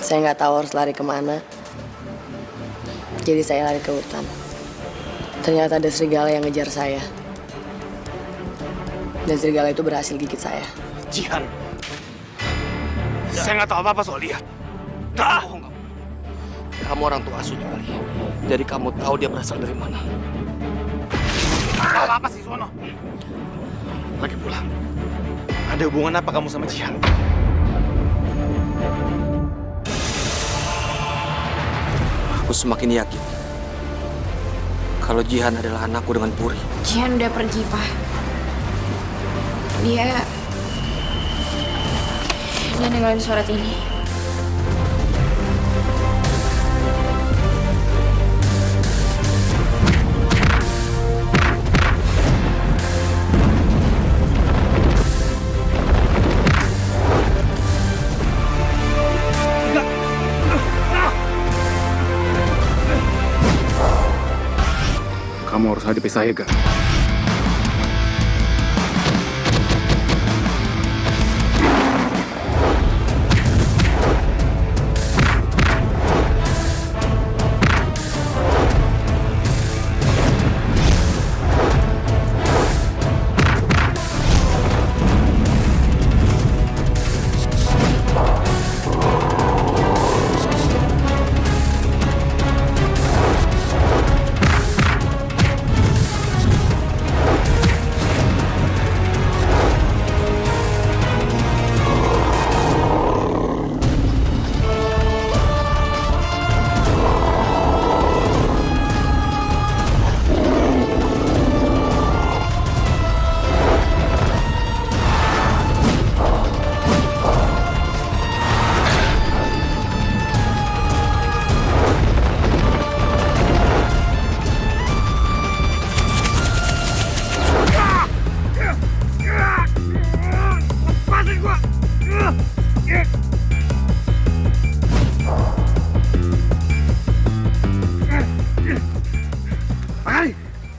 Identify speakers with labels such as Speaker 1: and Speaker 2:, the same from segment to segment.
Speaker 1: Saya nggak tahu harus lari kemana. Jadi saya lari ke hutan. Ternyata ada serigala yang ngejar saya. Dan serigala itu berhasil gigit saya.
Speaker 2: Jihan, saya nggak tahu apa-apa soal dia. Bohong kamu. Kamu orang tua asuhnya kali. Jadi kamu tahu dia berasal dari mana. Apa sih, Sono? Lagi pula, ada hubungan apa kamu sama Jihan? Aku semakin yakin kalau Jihan adalah anakku dengan Puri.
Speaker 3: Jihan udah pergi, Pak. Dia ninggalin surat ini.
Speaker 4: Kamu harus hadapi saya, Ga.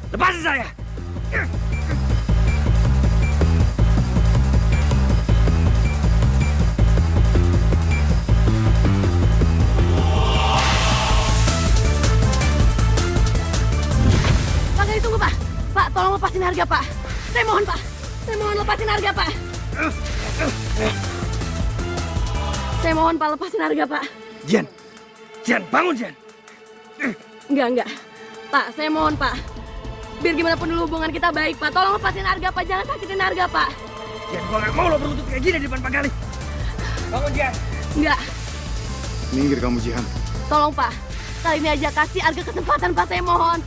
Speaker 2: Lepasin saya!
Speaker 1: Pak, Gali, tunggu, Pak. Pak, tolong lepasin harga, Pak. Saya mohon, Pak. Saya mohon lepasin harga, Pak. Saya mohon, Pak, lepasin harga, Pak.
Speaker 2: Jihan! Jihan, bangun, Jihan!
Speaker 1: Enggak. Pak, saya mohon, Pak. Biar gimana pun dulu hubungan kita baik, Pak. Tolong lepasin harga, Pak. Jangan sakitin harga, Pak.
Speaker 2: Jihan, gua nggak mau lo berlutut kayak gini di depan Pak Gali. Bangun, Jihan!
Speaker 1: Enggak.
Speaker 4: Minggir kamu, Jihan.
Speaker 1: Tolong, Pak. Kali ini aja kasih harga kesempatan, Pak. Saya mohon.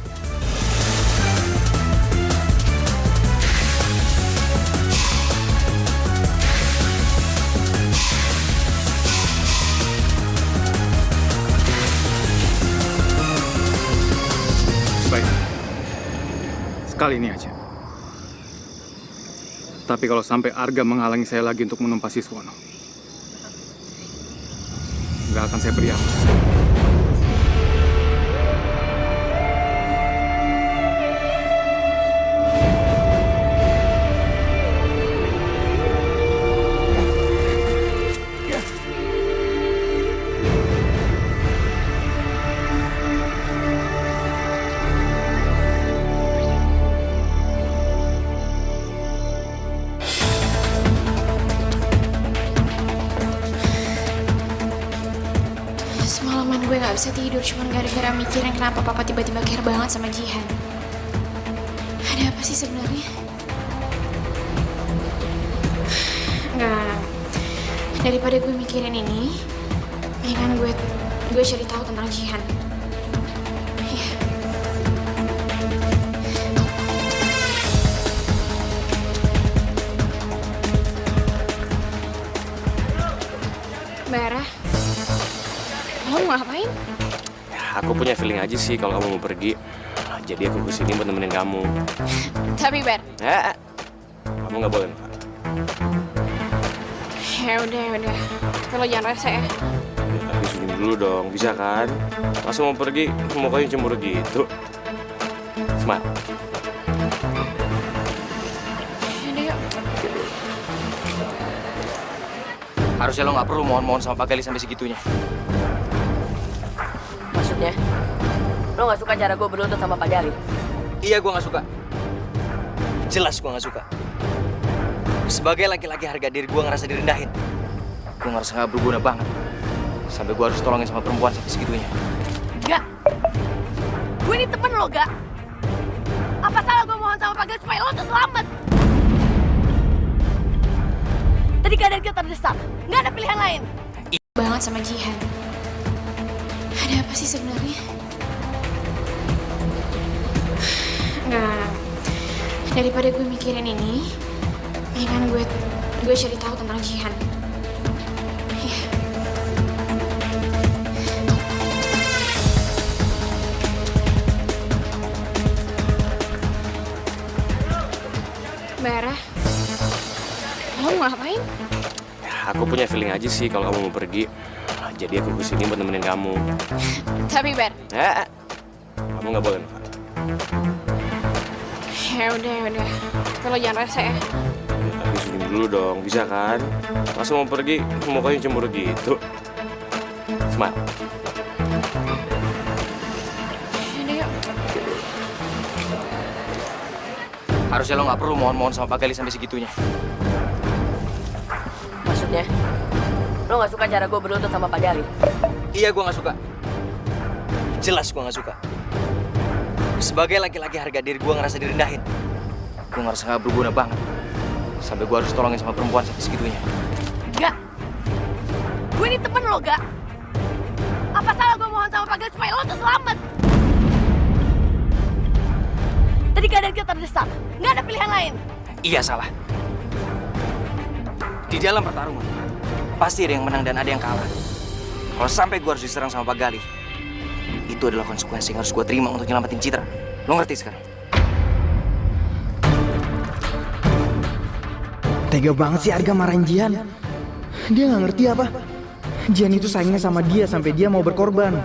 Speaker 4: Baik. Sekali ini aja. Tapi kalau sampai Arga menghalangi saya lagi untuk menumpas Siswono, nggak akan saya beri ampun.
Speaker 3: Semalaman gue gak bisa tidur cuma gara-gara mikirin kenapa papa tiba-tiba care banget sama Jihan. Ada apa sih sebenarnya? Enggak. Daripada gue mikirin ini, mendingan gue cari tahu tentang Jihan. Iya. Bara. Kamu mau ngapain?
Speaker 5: Ya, aku punya feeling aja sih kalau kamu mau pergi. Jadi aku kesini buat nemenin kamu.
Speaker 3: Tapi Bar.
Speaker 5: Kamu nggak boleh.
Speaker 3: Ya udah. Kalau jangan rese ya.
Speaker 5: Tapi senyum dulu dong, bisa kan? Masa mau pergi, mukanya cemburu gitu. Semangat.
Speaker 3: Yaudah yuk.
Speaker 2: Harusnya lo nggak perlu mohon-mohon sama Pak Gali sampai segitunya.
Speaker 1: Maksudnya, lo gak suka cara gue berlutut sama Pak Gali?
Speaker 2: Iya, gue nggak suka. Jelas gue nggak suka. Sebagai laki-laki harga diri gue ngerasa direndahin. Gue ngerasa nggak berguna banget. Sampai gue harus tolongin sama perempuan sampai segitunya.
Speaker 1: Gak. Gue ini temen lo, Gak. Apa salah gue mohon sama Pak Gali supaya lo tuh selamat? Tadi keadaan kita terdesak. Nggak ada pilihan lain.
Speaker 3: Banget sama Jihan. Ada apa sih sebenarnya? Enggak. Daripada gue mikirin ini, mendingan gue cari tahu tentang Jihan. Iya. Bara, lo mau ngapain?
Speaker 5: Ya, aku punya feeling aja sih kalau kamu mau pergi. Jadi aku kesini buat nemenin kamu.
Speaker 3: Tapi Bar,
Speaker 5: Ya, kamu nggak boleh.
Speaker 3: ya udah. Tapi lo jangan rese ya.
Speaker 5: Ya, tapi senyum dulu dong, bisa kan? Masa mau pergi, mukanya cemburu gitu. Smile.
Speaker 3: Yaudah yuk.
Speaker 2: Harusnya lo nggak perlu mohon-mohon sama Pak Gali sampai segitunya.
Speaker 1: Maksudnya, lo gak suka cara gue berlutut sama Pak Gali?
Speaker 2: Iya, gue nggak suka. Jelas gue nggak suka. Sebagai laki-laki harga diri gue ngerasa direndahin. Gue ngerasa nggak berguna banget. Sampai gue harus tolongin sama perempuan sampai segitunya.
Speaker 1: Gak. Gue ini temen lo, Gak. Apa salah gue mohon sama Pak Gali supaya lo tuh selamat? Tadi keadaan kita terdesak. Nggak ada pilihan lain.
Speaker 2: Iya, salah. Di dalam pertarungan, pasti ada yang menang dan ada yang kalah. Kalau sampai gue harus diserang sama Pak Gali, itu adalah konsekuensi yang harus gue terima untuk nyelamatin Citra. Lo ngerti sekarang?
Speaker 6: Tega banget sih Arga marahin Jihan. Dia nggak ngerti apa. Jihan itu sayangnya sama dia sampai dia mau berkorban.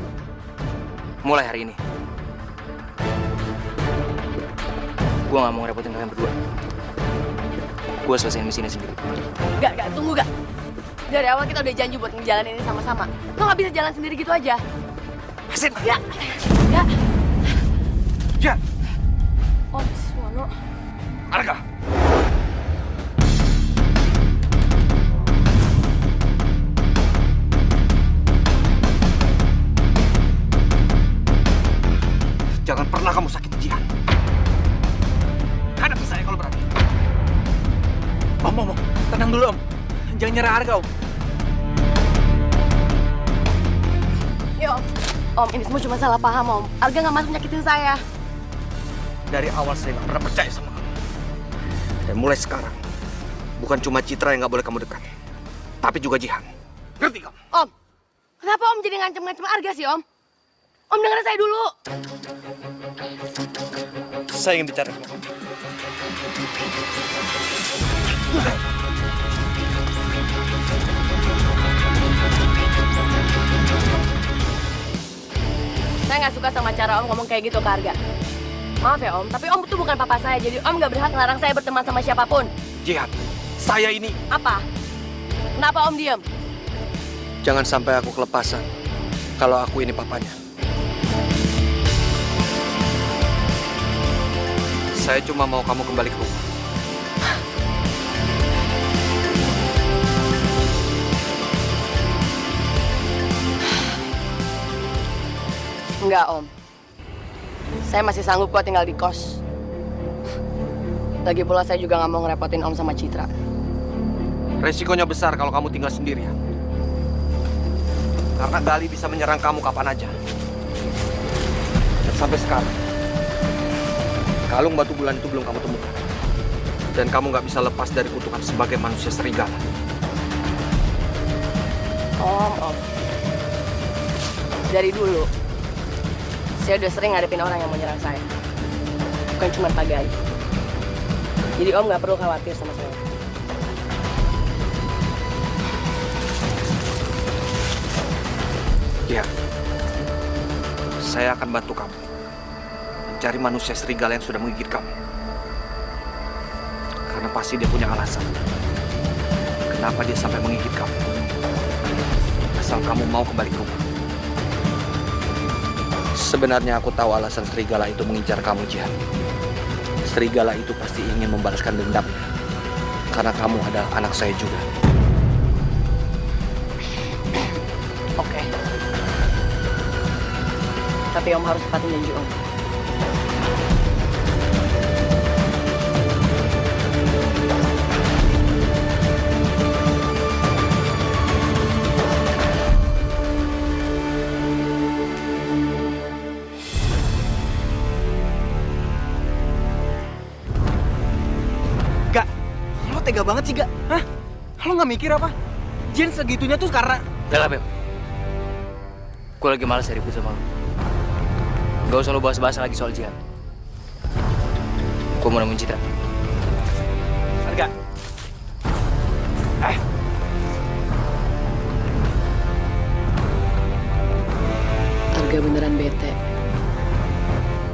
Speaker 2: Mulai hari ini, gue gak mau ngerepotin kalian berdua. Gue selesaiin misinya sendiri.
Speaker 1: Gak, tunggu, Gak. Dari awal kita udah janji buat ngejalanin ini sama-sama. Lo gak bisa jalan sendiri gitu aja.
Speaker 2: Hasin!
Speaker 1: Gak.
Speaker 2: Ya!
Speaker 1: Om Siswono.
Speaker 2: Arga! Jangan pernah kamu sakiti Jihan. Hadapi saya kalau berani.
Speaker 6: Om, tenang dulu Om. Jangan nyerah Arga Om.
Speaker 1: Ya, Om, ini semua cuma salah paham, Om. Arga gak masuk nyakitin saya.
Speaker 2: Dari awal saya gak pernah percaya sama kamu. Dan mulai sekarang, bukan cuma Citra yang gak boleh kamu dekat, tapi juga Jihan. Ngerti kamu?
Speaker 1: Om, kenapa Om jadi ngancem-ngancem Arga sih, Om? Om dengerin saya dulu.
Speaker 2: Saya ingin bicara sama kamu.
Speaker 1: Saya nggak suka sama cara Om ngomong kayak gitu ke Arga. Maaf ya Om, tapi Om tuh bukan papa saya, jadi Om nggak berhak ngelarang saya berteman sama siapapun.
Speaker 2: Jihan, saya ini...
Speaker 1: Apa? Kenapa Om diem?
Speaker 2: Jangan sampai aku kelepasan kalau aku ini papanya. Saya cuma mau kamu kembali ke rumah.
Speaker 1: Enggak Om. Saya masih sanggup kok tinggal di kos. Lagi pula saya juga nggak mau ngerepotin Om sama Citra.
Speaker 2: Resikonya besar kalau kamu tinggal sendirian. Karena Gali bisa menyerang kamu kapan aja. Dan sampai sekarang, kalung batu bulan itu belum kamu temukan. Dan kamu nggak bisa lepas dari kutukan sebagai manusia serigala.
Speaker 1: Om. Dari dulu, saya udah sering ngadepin orang yang mau nyerang saya. Bukan cuma Pak Gali. Jadi Om nggak perlu khawatir sama saya.
Speaker 2: Ya, saya akan bantu kamu mencari manusia serigala yang sudah menggigit kamu. Karena pasti dia punya alasan kenapa dia sampai menggigit kamu. Asal kamu mau kembali ke rumah.
Speaker 7: Sebenarnya aku tahu alasan serigala itu mengincar kamu, Jihan. Serigala itu pasti ingin membalaskan dendamnya. Karena kamu adalah anak saya juga.
Speaker 1: Oke. Tapi Om harus tepatin janji Om.
Speaker 6: Gak, lo tega banget sih, Gak. Hah? Lo nggak mikir apa? Jihan segitunya tuh karena...
Speaker 2: Udah lah, Beb. Gue lagi malas ribut sama lo. Gak usah lo bahas-bahas lagi soal Jihan. Gue mau nemuin Citra.
Speaker 6: Arga.
Speaker 1: Arga beneran bete.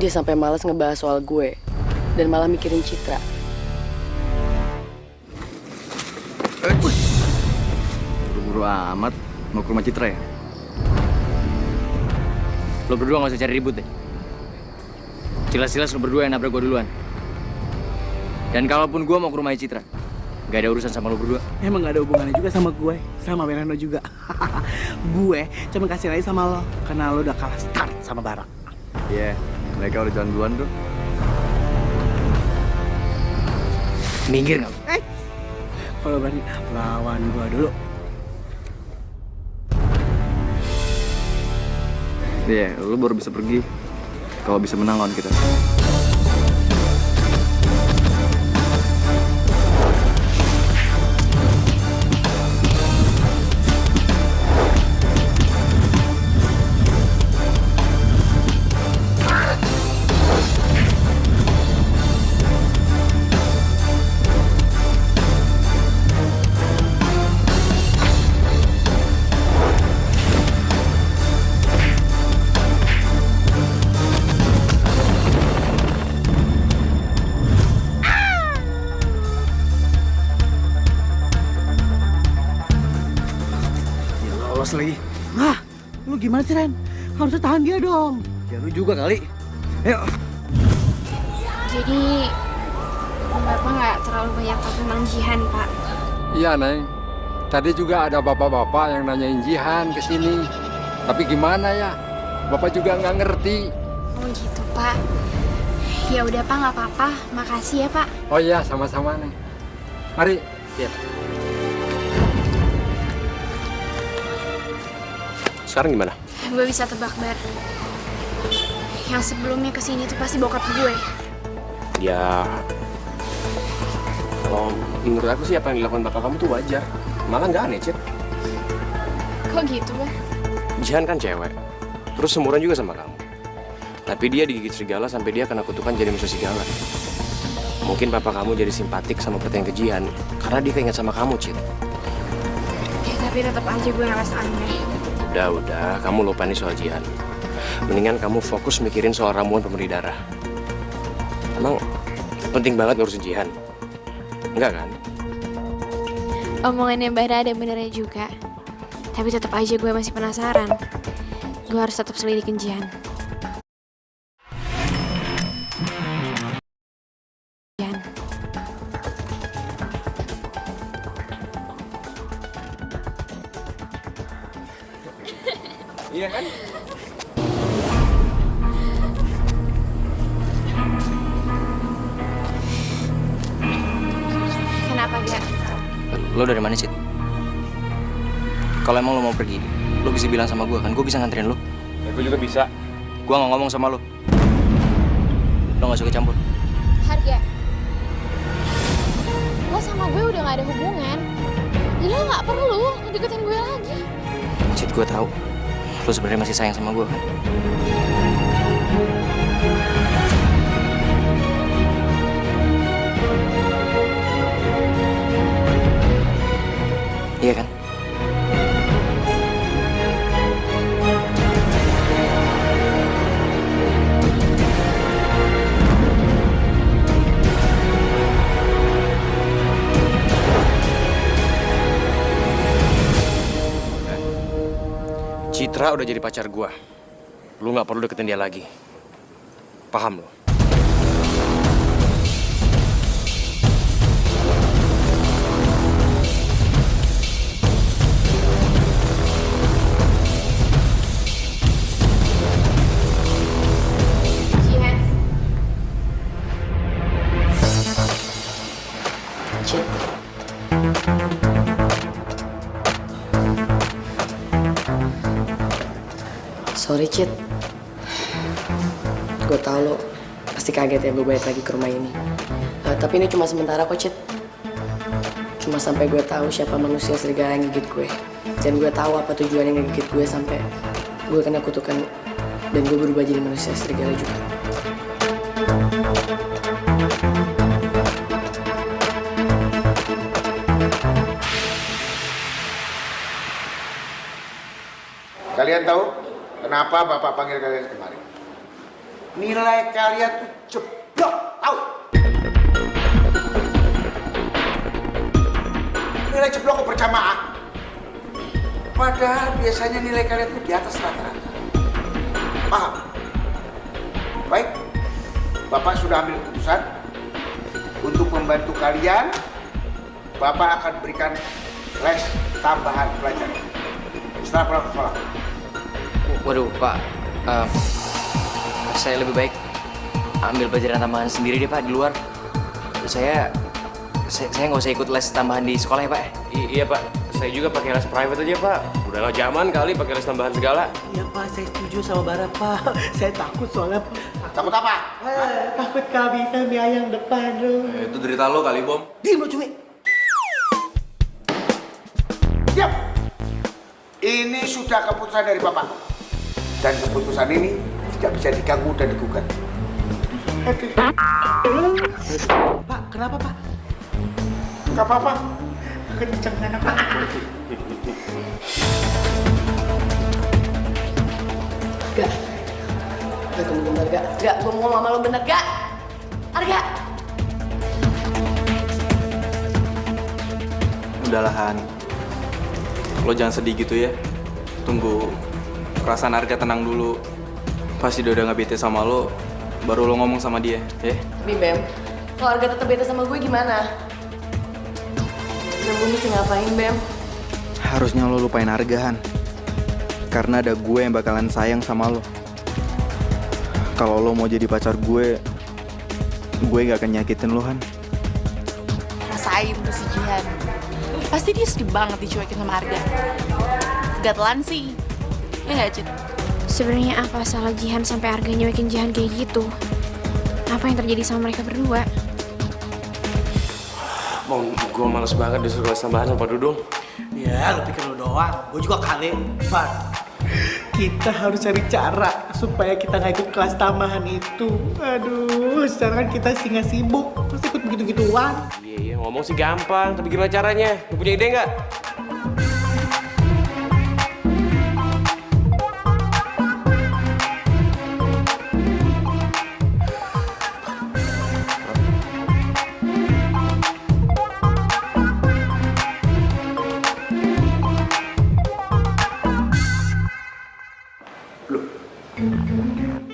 Speaker 1: Dia sampai malas ngebahas soal gue dan malah mikirin Citra.
Speaker 2: Buru-buru amat. Mau ke rumah Citra ya? Lo berdua gak usah cari ribut deh. Jelas-jelas lo berdua yang nabrak gue duluan. Dan kalaupun gue mau ke rumah Citra, gak ada urusan sama lo berdua.
Speaker 8: Emang gak ada hubungannya juga sama gue, sama Werano juga. Gue cuma kasih lagi sama lo, karena lo udah kalah start sama Barak.
Speaker 2: Iya, mereka udah jalan duluan tuh. Minggir gak?
Speaker 8: Kalau berani lawan gue dulu.
Speaker 2: Iya, lo baru bisa pergi kalau bisa menang lawan kita.
Speaker 6: Lolos lagi.
Speaker 8: Nah, lu gimana sih, Ren? Harusnya tahan dia dong.
Speaker 6: Ya lu juga kali. Ayo.
Speaker 3: Jadi, Bapak nggak terlalu banyak tahu tentang Jihan, Pak.
Speaker 9: Iya, Neng. Tadi juga ada bapak-bapak yang nanyain Jihan ke sini. Tapi gimana ya? Bapak juga nggak ngerti.
Speaker 3: Oh gitu, Pak. Ya udah, Pak, nggak apa-apa. Makasih ya, Pak.
Speaker 9: Oh iya, sama-sama, Neng. Mari.
Speaker 2: Siap.
Speaker 5: Sekarang gimana?
Speaker 3: Gue bisa tebak, Bar. Yang sebelumnya kesini tuh pasti bokap gue.
Speaker 5: Ya, kalau menurut aku sih apa yang dilakukan bapak kamu tuh wajar. Malah nggak aneh, Cid.
Speaker 3: Kok gitu, Bar?
Speaker 5: Jihan kan cewek, terus seumuran juga sama kamu. Tapi dia digigit serigala sampai dia kena kutukan jadi musuh serigala. Mungkin papa kamu jadi simpatik sama pertanyaan ke Jihan karena dia keinget sama kamu, Cid.
Speaker 3: Ya, tapi tetap aja gue ngerasa aneh.
Speaker 5: Udah, kamu lupain soal Jihan. Mendingan kamu fokus mikirin soal ramuan pemberi darah. Emang penting banget ngurusin Jihan? Enggak kan?
Speaker 3: Omongannya Bara ada benernya juga. Tapi tetap aja gue masih penasaran. Gue harus tetap selidikin Jihan.
Speaker 5: Iya kan?
Speaker 3: Kenapa gak?
Speaker 2: Lo dari mana, Cid? Kalau emang lo mau pergi, lo bisa bilang sama gue kan? Gue bisa nganterin lo.
Speaker 5: Ya, gue juga bisa.
Speaker 2: Gue nggak ngomong sama lo. Lo nggak suka campur.
Speaker 3: Harga. Lo sama gue udah gak ada hubungan. Jadi lo gak perlu deketin gue lagi.
Speaker 2: Cid, gue tahu. Lo sebenarnya masih sayang sama gue kan? Iya kan?
Speaker 5: Citra udah jadi pacar gua. lu nggak perlu deketin dia lagi. Paham lo?
Speaker 3: Jihan.
Speaker 1: Cid. Sorry, Cid. Gue tau lo pasti kaget ya gue balik lagi ke rumah ini. Tapi ini cuma sementara kok, Cid. Cuma sampai gue tahu siapa manusia serigala yang gigit gue. Dan gue tahu apa tujuan yang ngegigit gue sampai gue kena kutukan dan gue berubah jadi manusia serigala juga.
Speaker 10: Kalian tahu kenapa Bapak panggil kalian kemari? Nilai kalian tuh jeblok, tahu? Nilai jeblok kok berjamaah? Padahal biasanya nilai kalian tuh di atas rata-rata. Paham? Baik, Bapak sudah ambil keputusan untuk membantu kalian. Bapak akan berikan les tambahan pelajaran setelah pulang sekolah.
Speaker 2: Waduh, Pak. Saya lebih baik ambil pelajaran tambahan sendiri deh, Pak, di luar. Saya nggak usah ikut les tambahan di sekolah ya, Pak.
Speaker 5: Iya, Pak. Saya juga pakai les private aja, Pak. Udah nggak zaman kali pakai les tambahan segala.
Speaker 8: Iya Pak, saya setuju sama Bara Pak. Saya takut soalnya Pak.
Speaker 10: Takut apa?
Speaker 8: Takut kehabisan biaya yang depan loh.
Speaker 7: Itu derita lo kali, Bom.
Speaker 10: Diam lo, cumi. Diam. Ini sudah keputusan dari Bapak. Dan keputusan ini tidak bisa diganggu dan digugat.
Speaker 8: Pak, kenapa Pak?
Speaker 10: Gak apa-apa.
Speaker 8: Kenceng anak Pak.
Speaker 1: Gak. Gak, tunggu bentar, Gak. Gak, gue mau ngomong sama lo bener, Gak. Arga.
Speaker 6: Udahlah Han, lo jangan sedih gitu ya. Tunggu perasaan Arga tenang dulu. Pasti dia udah gak bete sama lo, baru lo ngomong sama dia, ya?
Speaker 1: Tapi Bem, kalau Arga tetap bete sama gue gimana? Dan gue mesti ngapain, Bem?
Speaker 6: Harusnya lo lupain Arga, Han. Karena ada gue yang bakalan sayang sama lo. Kalau lo mau jadi pacar gue gak akan nyakitin lo, Han.
Speaker 11: Rasain tuh si Jihan. Pasti dia sedih banget dicuekin sama Arga. Gatelan sih. Ya nggak, Cid?
Speaker 3: Sebenarnya apa salah Jihan sampai Arga nyuekin Jihan kayak gitu? Apa yang terjadi sama mereka berdua?
Speaker 5: Bom, gue males banget disuruh les tambahan sama Pak Dudung.
Speaker 8: Ya, lu pikir lu doang. Gue juga kali. Pak, kita harus cari cara supaya kita nggak ikut kelas tambahan itu. Aduh, sekarang kan kita singa sibuk. Terus ikut begitu-gituan.
Speaker 5: Iya, ngomong sih gampang. Tapi gimana caranya? Lu punya ide nggak?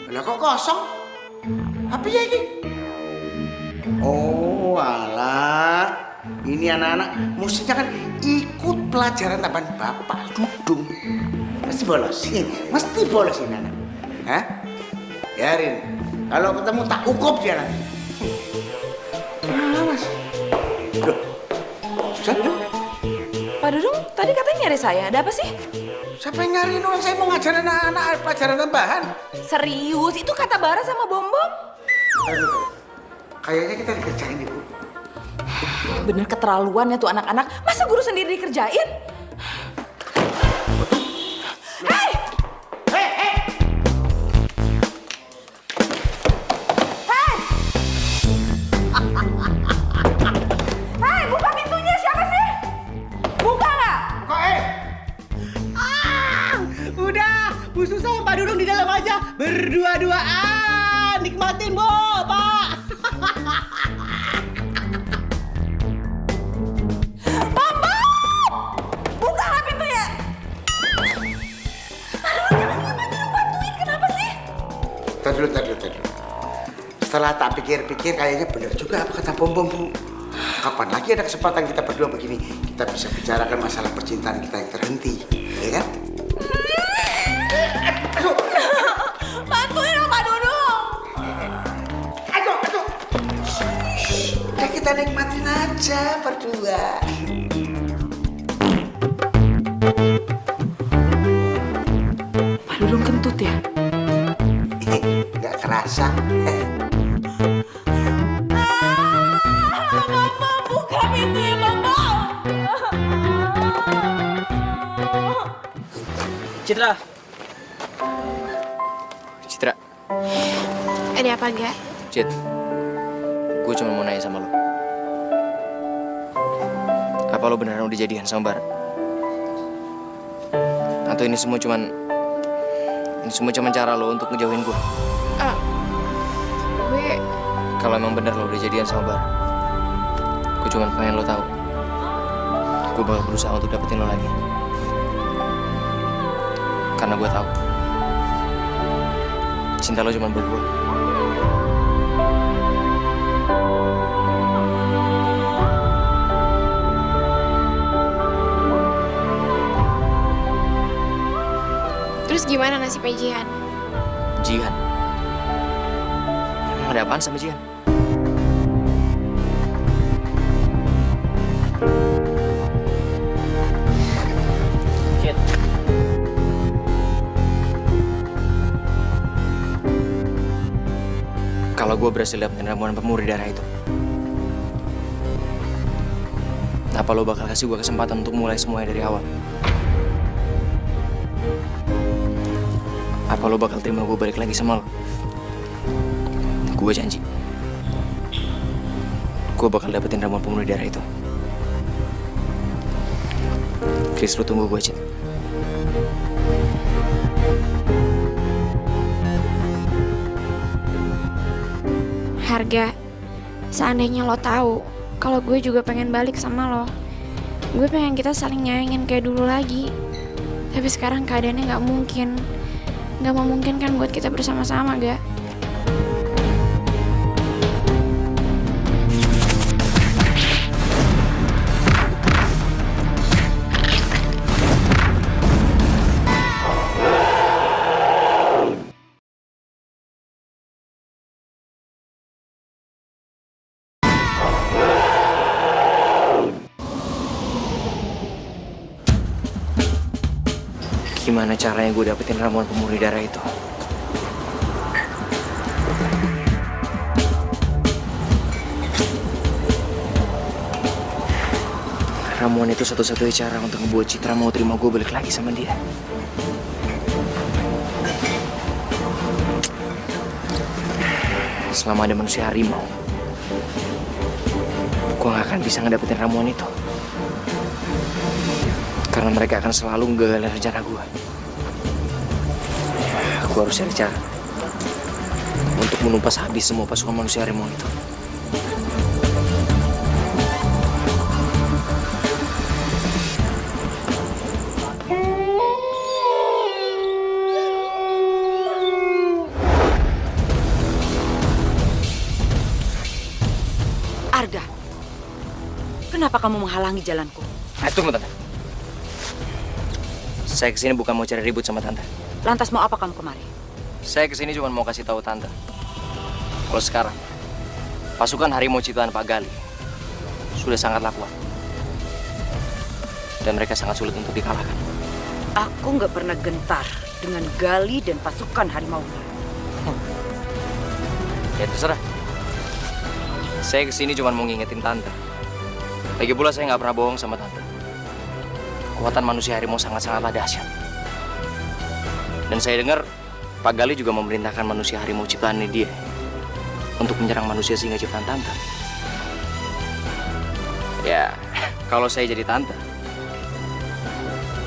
Speaker 10: Lah kok kosong? Apa ya ini? Oh, alah. Ini anak-anak mestinya kan ikut pelajaran tambahan Bapak Dudung. Mesti bolos. Mesti bolos ini anak. Hah? Biarin. Kalau ketemu tak ukup dia nanti. Mas. Loh. Dudung.
Speaker 11: Pak Dudung, tadi katanya nyari saya. Ada apa sih?
Speaker 10: Siapa yang nyariin orang saya mau ngajarin anak-anak pelajaran tambahan?
Speaker 11: Serius, itu kata Bara sama Bom-Bom.
Speaker 10: Aduh, kayaknya kita dikerjain Ibu.
Speaker 11: Bener keterlaluan ya tuh anak-anak. Masa guru sendiri dikerjain? Hei!
Speaker 10: Hei, hei!
Speaker 11: Hei! Hei, buka pintunya. Siapa sih? Buka nggak?
Speaker 10: Kok
Speaker 8: Udah, Bu Susa sama Pak Dudung di dalam aja. Berdua-duaan. Nikmatin, Bu, Pak.
Speaker 11: Buka pintunya. Aduh, bantuin. Kenapa sih?
Speaker 10: setelah tak pikir-pikir kayaknya bener juga apa kata Bom Bom, Bu. Kapan lagi ada kesempatan kita berdua begini, kita bisa bicarakan masalah percintaan kita yang terhenti, ya kan?
Speaker 11: Bantuin Om Dudung.
Speaker 10: Aduh. Ya kita nikmatin aja berdua.
Speaker 11: Pak Dudung kentut ya?
Speaker 10: Nggak kerasa.
Speaker 11: Bapak buka pintunya Bapak.
Speaker 2: Citra. Citra.
Speaker 3: Ada apa, Ga?
Speaker 2: Cit. Gue cuma mau nanya sama lo. Apa lo beneran udah jadian sama Bar? Atau ini semua cuman cara lo untuk ngejauhin gue?
Speaker 3: Gue
Speaker 2: Kalau emang bener lo udah jadian sama Bar, gue cuma pengen lo tahu. Gue bakal berusaha untuk dapetin lo lagi. Karena gue tahu cinta lo cuma buat gue.
Speaker 3: terus gimana nasibnya Jihan?
Speaker 2: Jihan? Emang ada apaan sama Jihan? Shit. Kalau gue berhasil dapetin ramuan pemurih darah itu, apa lo bakal kasih gue kesempatan untuk mulai semuanya dari awal? Apa lo bakal terima gue balik lagi sama lo? Gue janji, gue bakal dapetin ramuan pemurih darah itu. Chris, lo tunggu gue, Cid.
Speaker 3: Harga, seandainya lo tahu kalau gue juga pengen balik sama lo, gue pengen kita saling nyayangin kayak dulu lagi. Tapi sekarang keadaannya nggak memungkinkan buat kita bersama-sama, Ga.
Speaker 2: Gimana caranya gue dapetin ramuan pemurih darah itu? Ramuan itu satu-satunya cara untuk ngebuat Citra mau terima gue balik lagi sama dia. Selama ada manusia harimau, gue gak akan bisa ngedapetin ramuan itu. Karena mereka akan selalu nggagalin rencana gue. Gue harus cari cara untuk menumpas habis semua pasukan manusia harimau itu.
Speaker 11: Arga, kenapa kamu menghalangi jalanku?
Speaker 2: Tunggu, Tante. Saya kesini bukan mau cari ribut sama Tante.
Speaker 11: Lantas mau apa kamu kemari?
Speaker 2: Saya kesini cuma mau kasih tahu Tante, kalau sekarang pasukan harimau ciptaan Pak Gali sudah sangatlah kuat dan mereka sangat sulit untuk dikalahkan.
Speaker 11: Aku nggak pernah gentar dengan Gali dan pasukan harimau.
Speaker 2: Ya terserah. Saya kesini cuma mau ngingetin Tante. Lagi pula saya nggak pernah bohong sama Tante. Kekuatan manusia harimau sangat-sangatlah dahsyat. Dan saya dengar Pak Gali juga memerintahkan manusia harimau ciptaannya dia untuk menyerang manusia singa ciptaan Tante. Ya, kalau saya jadi Tante,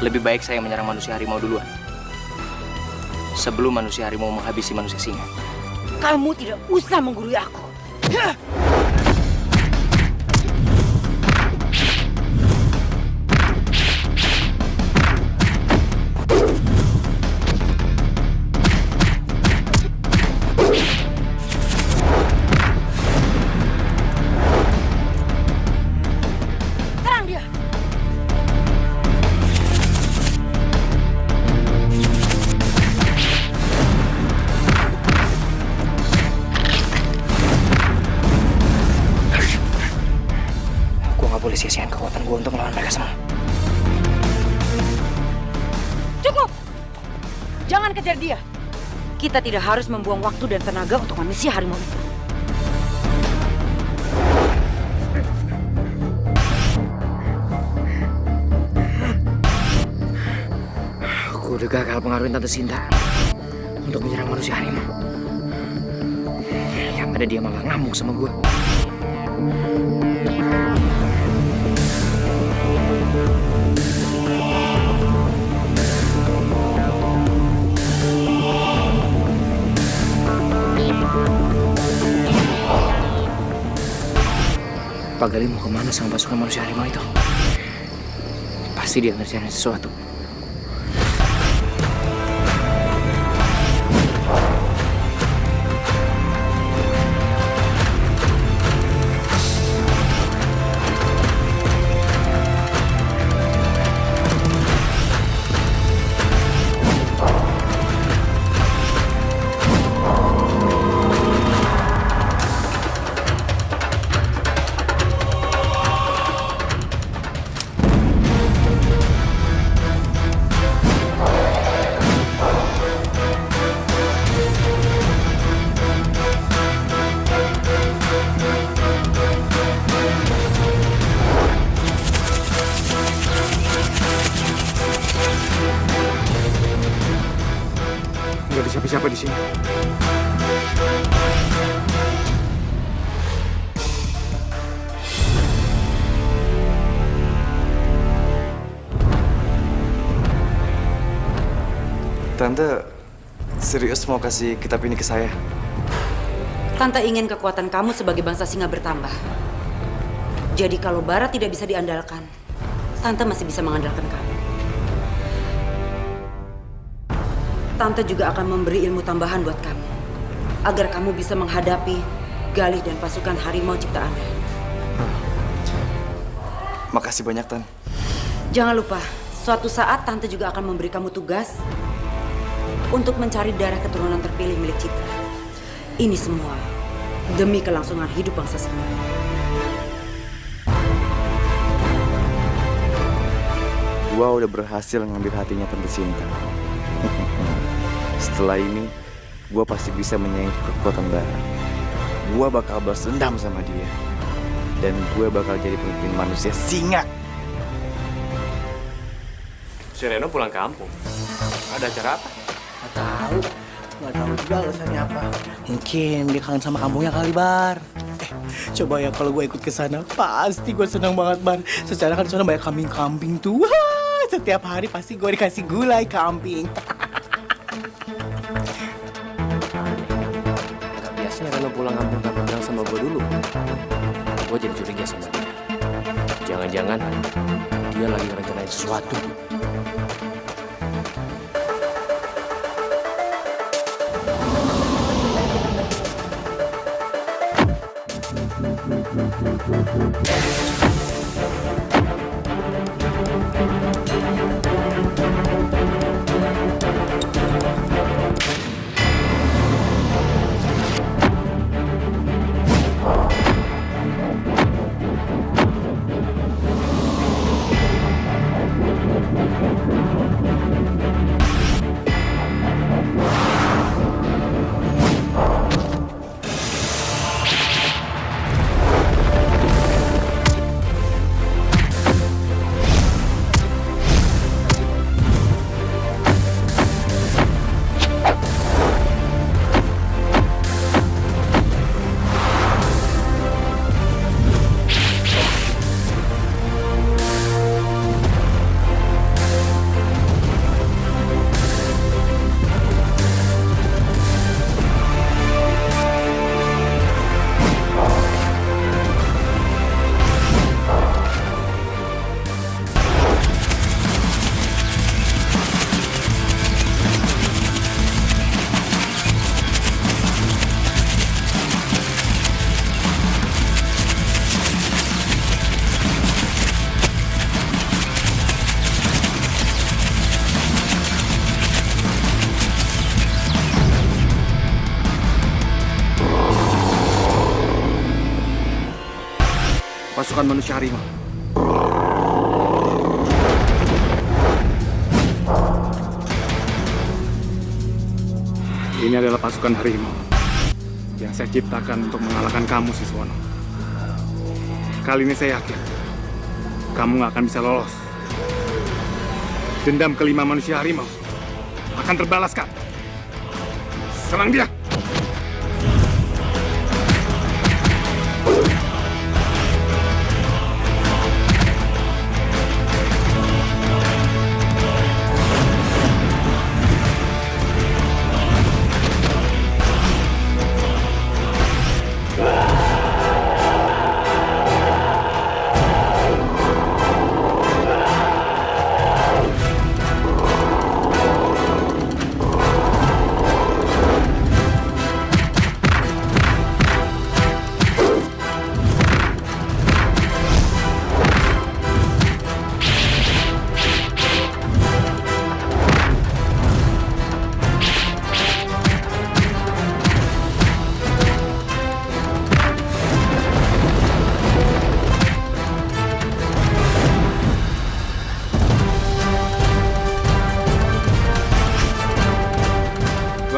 Speaker 2: lebih baik saya menyerang manusia harimau duluan sebelum manusia harimau menghabisi manusia singa.
Speaker 11: Kamu tidak usah menggurui aku.
Speaker 12: Jangan kejar dia. Kita tidak harus membuang waktu dan tenaga untuk manusia harimau itu.
Speaker 2: Aku udah gagal pengaruhin Tante Sinta untuk menyerang manusia harimau. Yang ada dia malah ngamuk sama gue. Pak Gali mau kemana sama pasukan manusia harimau itu? Pasti dia ngerjain sesuatu.
Speaker 4: Nggak ada siapa-siapa di sini.
Speaker 6: Tante serius mau kasih kitab ini ke saya?
Speaker 12: Tante ingin kekuatan kamu sebagai bangsa singa bertambah. Jadi kalau Bara tidak bisa diandalkan, Tante masih bisa mengandalkan kamu. Tante juga akan memberi ilmu tambahan buat kamu, agar kamu bisa menghadapi Galih dan pasukan harimau ciptaannya.
Speaker 6: Makasih banyak, Tan.
Speaker 12: Jangan lupa, suatu saat Tante juga akan memberi kamu tugas untuk mencari darah keturunan terpilih milik Citra. Ini semua demi kelangsungan hidup bangsa singa.
Speaker 6: Gua udah berhasil ngambil hatinya Tante Sinta. Setelah ini, gua pasti bisa menyaingi kekuatan Bara. Gua bakal balas dendam sama dia. Dan gue bakal jadi pemimpin manusia singa.
Speaker 5: Si Reno pulang kampung. Ada acara apa?
Speaker 8: Nggak tahu juga alasannya apa. Mungkin dia kangen sama kampungnya kali, Bar. Coba ya kalau gue ikut ke sana, pasti gue senang banget, Bar. Secara kan di sana banyak kambing-kambing tuh. Wah, setiap hari pasti gue dikasih gulai kambing.
Speaker 5: Gak biasanya Reno pulang kampung tanpa bilang sama gue dulu. Gue jadi curiga sama dia. Jangan-jangan dia lagi rencanain sesuatu.
Speaker 4: Pasukan manusia harimau. Ini adalah pasukan harimau yang saya ciptakan untuk mengalahkan kamu, Siswono. Kali ini saya yakin kamu nggak akan bisa lolos. Dendam kelima manusia harimau akan terbalaskan. Serang dia!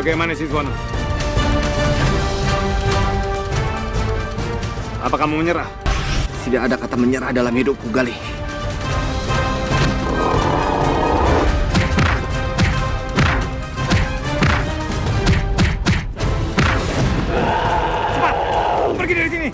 Speaker 4: Bagaimana, Siswono? Apa kamu menyerah?
Speaker 7: Tidak ada kata menyerah dalam hidupku, Galih.
Speaker 4: Cepat! Pergi dari sini!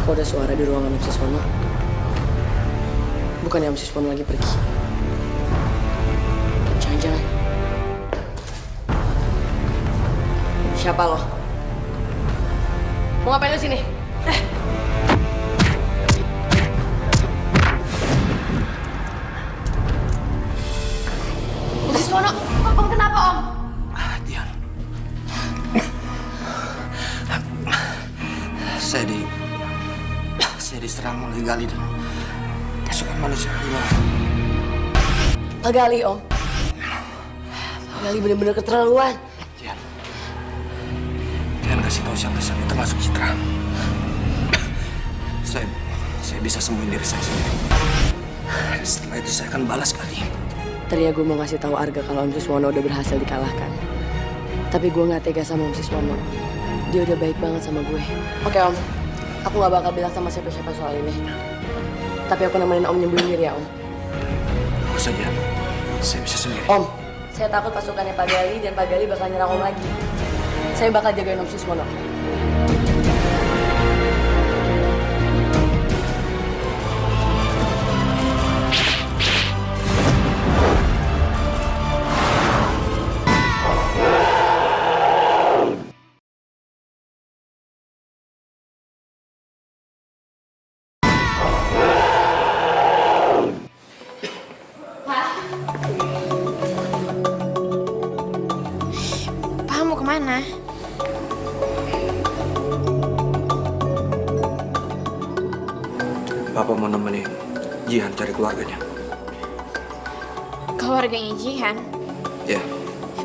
Speaker 1: Kok ada suara di ruangan Om Siswono? Bukannya Om Siswono lagi pergi? Jangan-jangan. Siapa lo? Mau ngapain lo sini? Om Siswono, Om kenapa Om?
Speaker 7: Dian. Saya diserang oleh Galih dan pasukan manusia harimau.
Speaker 1: Pak Galih, Om. Pak Galih bener-bener keterlaluan.
Speaker 7: Dian kasih tahu siapa-siapa termasuk Citra. Saya bisa sembuhin diri saya sendiri. Setelah itu saya akan balas Galih.
Speaker 1: Tadinya gue mau ngasih tahu Arga kalau Om Siswono udah berhasil dikalahkan. Tapi gue nggak tega sama Om Siswono. Dia udah baik banget sama gue. Oke Om, aku nggak bakal bilang sama siapa-siapa soal ini. Tapi aku nemenin Om nyembuhin diri ya Om.
Speaker 7: Gak usah Dian, saya bisa sendiri.
Speaker 1: Om, saya takut pasukannya Pak Galih dan Pak Galih bakal nyerang Om lagi. Saya bakal jagain Om Siswono.
Speaker 3: Kemana?
Speaker 7: Papa mau nemenin Jihan cari keluarganya.
Speaker 3: Keluarganya Jihan?
Speaker 7: Ya.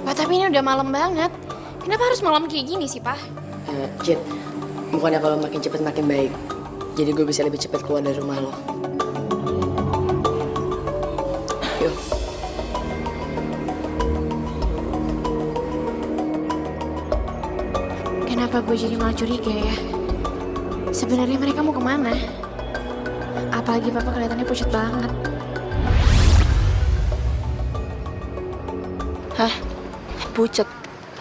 Speaker 3: Pak, tapi ini udah malam banget. Kenapa harus malam kayak gini sih, Pak?
Speaker 1: Jit, bukannya kalau makin cepet makin baik. Jadi gue bisa lebih cepet keluar dari rumah lo. Yuk.
Speaker 3: Kenapa gue jadi malah curiga ya? Sebenarnya mereka mau kemana? Apalagi Papa kelihatannya pucat banget.
Speaker 11: Hah? Pucat?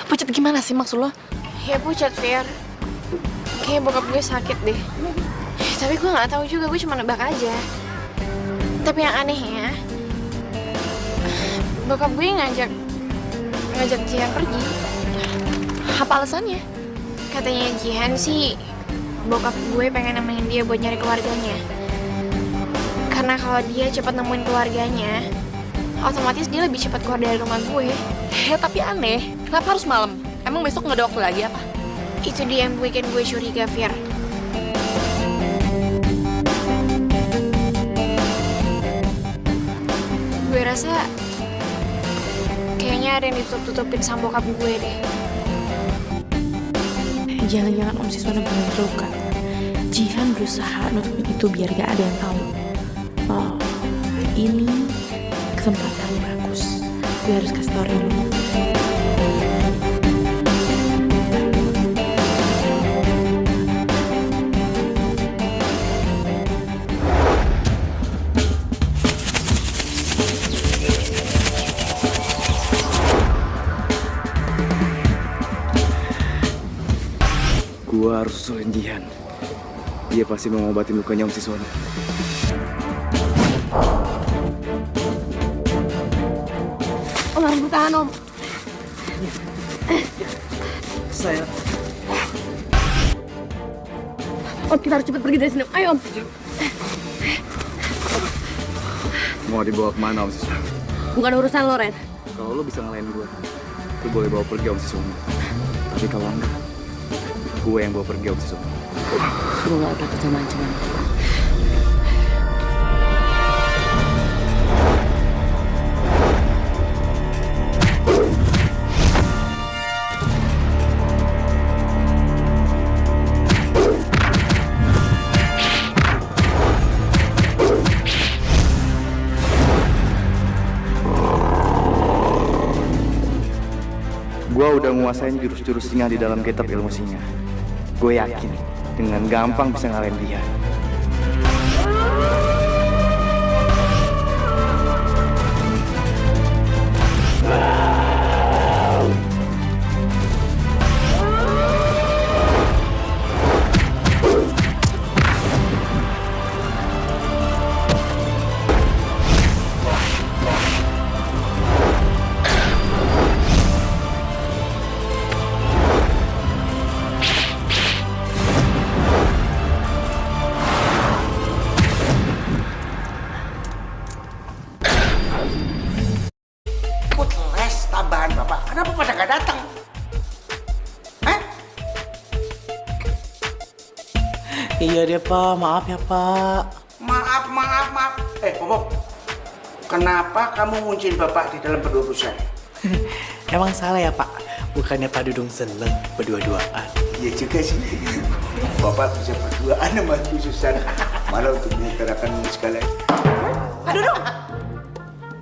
Speaker 11: Pucat gimana sih maksud lo?
Speaker 3: Ya pucat, Fir. Kayak bokap gue sakit deh. Tapi gue nggak tahu juga, gue cuma nebak aja. Tapi yang anehnya, bokap gue ngajak Jihan pergi.
Speaker 11: Apa alasannya?
Speaker 3: Katanya Jihan sih, bokap gue pengen nemenin dia buat nyari keluarganya. Karena kalau dia cepat nemuin keluarganya, otomatis dia lebih cepat keluar dari rumah gue.
Speaker 11: Ya tapi aneh, kenapa harus malam? Emang besok nggak ada waktu lagi apa?
Speaker 3: Itu dia yang bikin gue curiga, Fir. Gue rasa kayaknya ada yang ditutup-tutupin sama bokap gue deh.
Speaker 11: Jangan-jangan Om Siswana benar terluka. Jihan berusaha nutupin itu biar gak ada yang tahu. Oh, ini kesempatan bagus. Gue harus kasih tau dulu.
Speaker 6: Gua harus susulin Jihan. Dia pasti mau ngobatin lukanya Om Siswana.
Speaker 1: Om harus bertahan, Om.
Speaker 8: Saya
Speaker 1: Om, kita harus cepat pergi dari sini. Ayo, Om.
Speaker 6: Mau dibawa kemana Om Siswana?
Speaker 1: Bukan urusan lo, Ren.
Speaker 6: Kalau lo bisa ngalahin gue, lo boleh bawa pergi Om Siswana. Tapi kalau enggak, gue yang bawa pergi Om Siswana.
Speaker 1: Gue gak takut sama ancaman.
Speaker 6: Gue udah nguasain jurus-jurus singa di dalam kitab ilmu singa. Gue yakin dengan gampang bisa ngalahin dia.
Speaker 10: Ikut les tambahan Bapak. Kenapa pada nggak datang?
Speaker 8: iya deh Pak, maaf ya Pak.
Speaker 10: Maaf. Bobo. Kenapa kamu ngunciin Bapak di dalam berurusan?
Speaker 8: Emang salah ya Pak? Bukannya Pak Dudung seneng berdua-duaan.
Speaker 10: Iya juga sih. Bapak bisa berduaan sama Bu Susan. Malah untuk mengutarakan segala.
Speaker 12: Pak Dudung!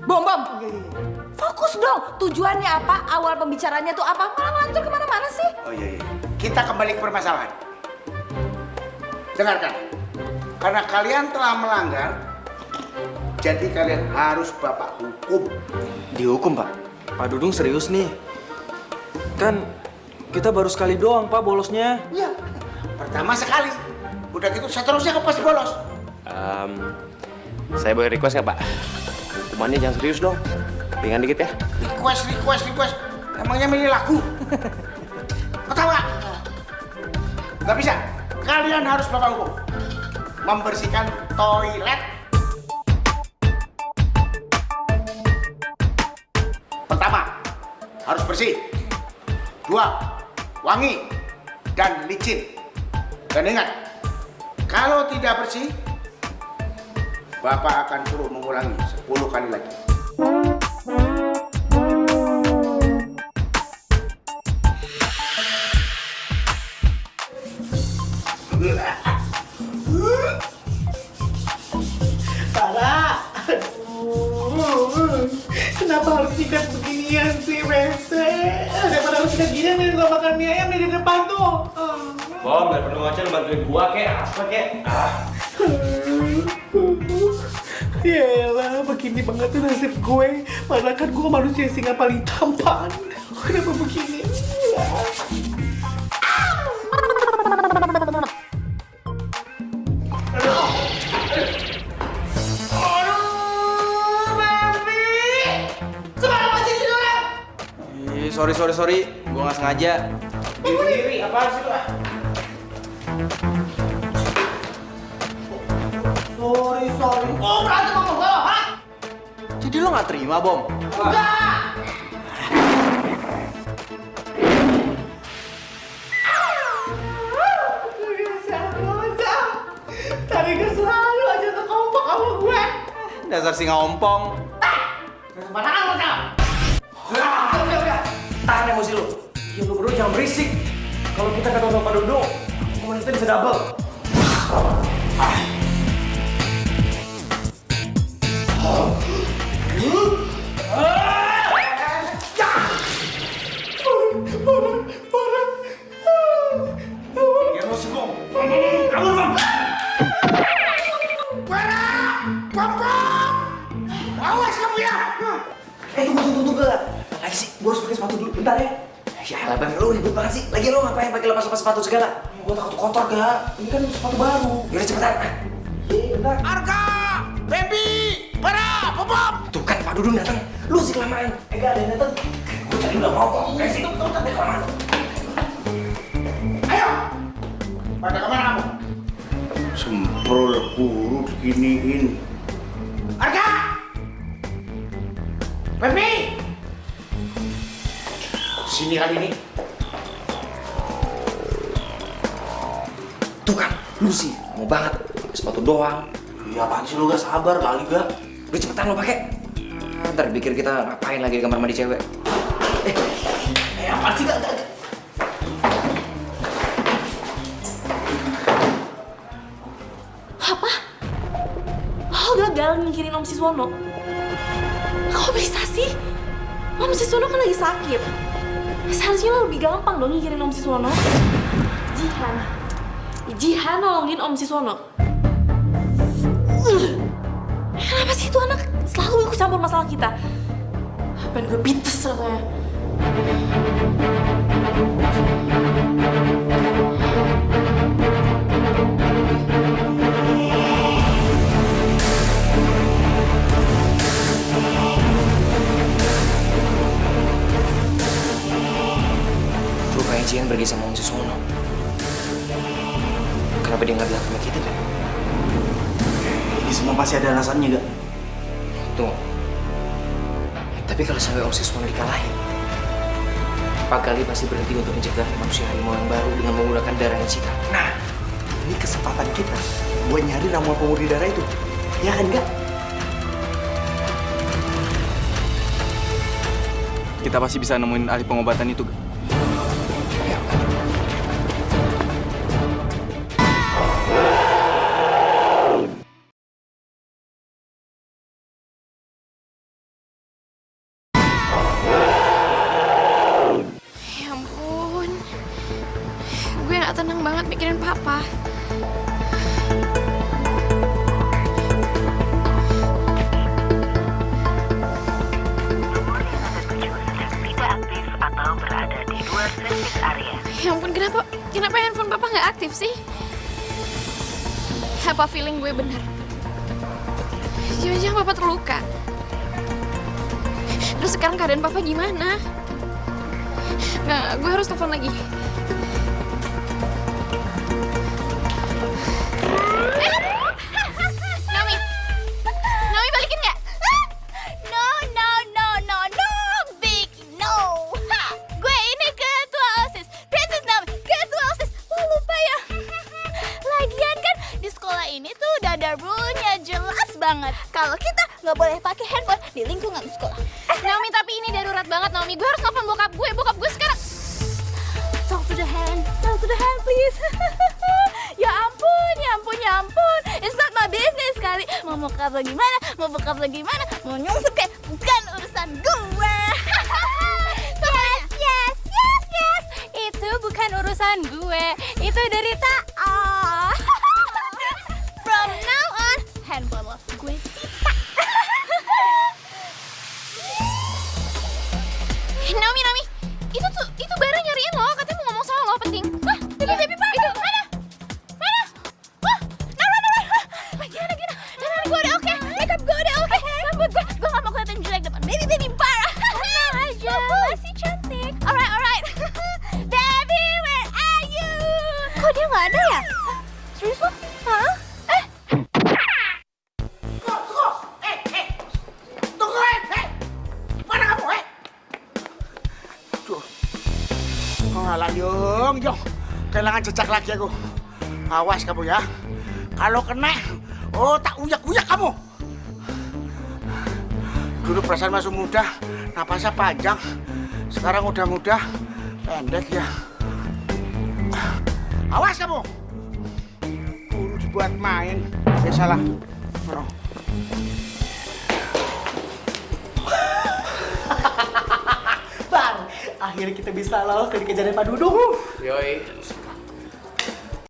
Speaker 12: Bom! Fokus dong, tujuannya apa? Awal pembicaranya tuh apa? Malah ngelantur kemana-mana sih?
Speaker 10: Oh iya. Kita kembali ke permasalahan. Dengarkan. Karena kalian telah melanggar, jadi kalian harus Bapak hukum.
Speaker 2: Dihukum, Pak? Pak Dudung serius nih. Kan kita baru sekali doang, Pak, bolosnya.
Speaker 10: Iya. Pertama sekali. Udah gitu seterusnya kau pasti bolos.
Speaker 5: Saya boleh request nggak, Pak? Hukumannya jangan serius dong. Ringan dikit ya.
Speaker 10: Request. Emangnya milih lagu? Ketawa. Nggak bisa. Kalian harus Bapak hukum. Membersihkan toilet. Pertama, harus bersih. 2, wangi dan licin. Dan ingat, kalau tidak bersih, Bapak akan suruh mengulangi 10 kali lagi.
Speaker 8: Sarah! Aduh, kenapa harus sikat beginian sih, Rese? Daripada harus sikat ginian, nih gak makan mie ayam di depan tuh.
Speaker 5: Bom, gak perlu ngoceh, lu bantuin gua kek, apa kek?
Speaker 8: Yaelah, begini banget tuh nasib gue. Padahal kan gue manusia singa paling tampan. Kenapa begini?
Speaker 2: Sorry, gua nggak sengaja.
Speaker 10: Diri, apaan sih itu?
Speaker 8: Sorry. Oh, berantem sama gue, ha?
Speaker 10: Jadi
Speaker 6: Jadi lo nggak terima, Bom?
Speaker 8: Tadi gue selalu aja kekompak sama gue.
Speaker 6: Dasar singa ompong.
Speaker 8: Sembarangan lo, Cam.
Speaker 2: Udah. Tahan emosi lu. Ya lu berdua jangan berisik. Kalau kita kata Pak Dudung, komunis kita bisa double. Tunggu. Lagi sih, gue harus pakai sepatu dulu, bentar ya. Ya elah bang, lu ribet banget sih. Lagi lu ngapain pakai lepas-lepas sepatu segala? Gue takut kotor gak? Ini kan sepatu baru. Yaudah cepetan. Bentar.
Speaker 10: Arka, Baby, Bara, Popop.
Speaker 2: Tuh kan Pak Dudung datang. Lu sih kelamaan. Gak ada yang datang. Gue tadi udah ngomong. Sih, tapi kelamaan.
Speaker 10: Ayo. Pada kemana kamu? Semprol buruk giniin. Arka, Baby. Sini kali ini.
Speaker 2: Tuh kan, lu sih mau banget sepatu doang.
Speaker 10: Ya apaan sih lu gak sabar kali gak?
Speaker 2: Udah cepetan lo pakai. Ntar pikir kita ngapain lagi di kamar mandi cewek.
Speaker 10: Apaan sih gak?
Speaker 11: Apa? Lo gagal nyingkirin Om Siswono? Kok bisa sih? Om Siswono kan lagi sakit. Seharusnya lo lebih gampang dong nyingkirin Om Siswono. Jihan nolongin Om Siswono. Kenapa sih itu anak selalu ikut campur masalah kita? Pengen gue pites rasanya.
Speaker 2: Rupanya Jihan pergi sama Om Siswono. Kenapa dia nggak bilang sama kita tuh?
Speaker 6: Ini semua pasti ada alasannya, gak?
Speaker 2: Tuh. Tapi kalau sampai Om Siswono dikalahin, Pak Gali pasti berhenti untuk mencegah manusia harimau yang baru dengan menggunakan darahnya Cita.
Speaker 6: Nah, ini kesempatan kita buat nyari ramuan pemurni darah itu. Ya kan, gak? Kita pasti bisa nemuin ahli pengobatan itu, gak?
Speaker 3: Ya ampun. Gue gak tenang banget mikirin papa. Ya ampun, kenapa handphone papa nggak aktif sih? Apa feeling gue benar? Jangan-jangan papa terluka. Terus sekarang keadaan papa gimana? Nggak, gue harus telepon lagi. Naomi balikin nggak?
Speaker 13: No, Big, no. Gue ini ketua OSIS, Princess Naomi, ketua OSIS. Lo lupa ya? Lagian kan di sekolah ini tuh udah ada rule-nya jelas banget. Kalau kita nggak boleh pakai handphone di lingkungan sekolah.
Speaker 3: Naomi, tapi ini darurat banget, Naomi. Gue harus nelfon bokap gue sekarang.
Speaker 13: Talk to the hand, please. Ya ampun. It's not my business kali. Mau bokap lo gimana, mau nyungsep kayak bukan urusan gue. Yes. Itu bukan urusan gue. Itu derita. From now on, handphone lo gue sita.
Speaker 3: Naomi, itu Bara nyariin lo, katanya mau ngomong soal lo penting. Wah, baby, Pak. Mana? Wah, Naura. Gimana? Dandan gue udah oke, makeup gue udah oke. Rambut gue gak mau kelihatan jelek depan baby Bara.
Speaker 13: Tenang aja, masih cantik. Alright. Baby, where are you? Kok dia nggak ada ya?
Speaker 10: Jong, kehilangan jejak lagi aku. Awas kamu ya. Kalau kena, oh tak uyak-uyak kamu. Dulu perasaan masuk muda, napasnya panjang. Sekarang udah muda, pendek ya. Awas kamu. Dulu dibuat main, salah. Oh.
Speaker 8: Bang, akhirnya kita bisa lolos dari kejadian Pak Dudung.
Speaker 5: Yoi,